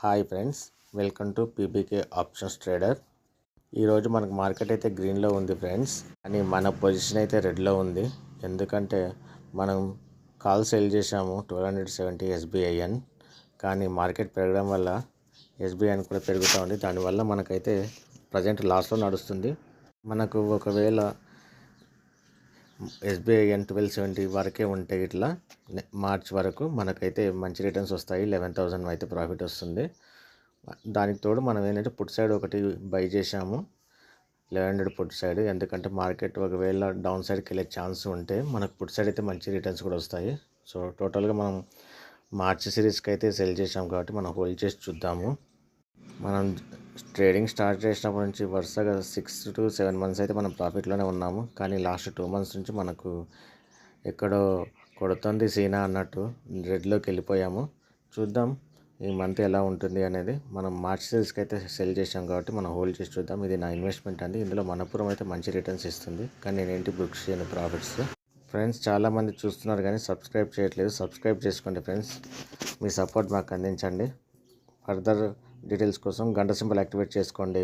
Hi friends, welcome to PBK options trader. ఈరోజు మనకు market అయితే గ్రీన్లో ఉంది ఫ్రెండ్స్, కానీ మన పొజిషన్ అయితే రెడ్లో ఉంది. ఎందుకంటే మనం కాల్ సేల్ చేసాము 1270 ఎస్బీఐఎన్, కానీ మార్కెట్ పెరగడం వల్ల ఎస్బీఐఎన్ కూడా పెరుగుతూ ఉంది. దానివల్ల మనకైతే ప్రజెంట్ లాస్లో నడుస్తుంది. మనకు ఒకవేళ ఎస్బీఐఎన్ 1270 వరకే ఉంటే ఇట్లా మార్చ్ వరకు మనకైతే మంచి రిటర్న్స్ వస్తాయి. 11,000 అయితే ప్రాఫిట్ వస్తుంది. దానికి తోడు మనం ఏంటంటే పుట్ సైడ్ ఒకటి బై చేసాము, 1100 పుట్ సైడ్. ఎందుకంటే మార్కెట్ ఒకవేళ డౌన్ సైడ్కి వెళ్ళే ఛాన్స్ ఉంటే మనకు పుట్ సైడ్ అయితే మంచి రిటర్న్స్ కూడా వస్తాయి. సో టోటల్గా మనం మార్చ్ సిరీస్కి అయితే సెల్ చేసాం కాబట్టి మనం హోల్డ్ చేసి చూద్దాము. మనం ట్రేడింగ్ స్టార్ట్ చేసినప్పటి నుంచి వరుసగా 6 to 7 months అయితే మనం ప్రాఫిట్లోనే ఉన్నాము. కానీ లాస్ట్ 2 months నుంచి మనకు ఎక్కడో కొడుతుంది సీనా అన్నట్టు రెడ్లోకి వెళ్ళిపోయాము. చూద్దాం ఈ మంత్ ఎలా ఉంటుంది అనేది. మనం మార్చ్ సిరీస్కి అయితే సెల్ చేసాం కాబట్టి మనం హోల్డ్ చేసి చూద్దాం. ఇది నా ఇన్వెస్ట్మెంట్ అండి. ఇందులో మనపురం అయితే మంచి రిటర్న్స్ ఇస్తుంది, కానీ నేనేంటి బుక్స్ చేయను ప్రాఫిట్స్. ఫ్రెండ్స్, చాలామంది చూస్తున్నారు కానీ సబ్స్క్రైబ్ చేయట్లేదు. సబ్స్క్రైబ్ చేసుకోండి ఫ్రెండ్స్, మీ సపోర్ట్ మాకు అందించండి. ఫర్దర్ డీటెయిల్స్ కోసం గంట సింబల్ యాక్టివేట్ చేసుకోండి.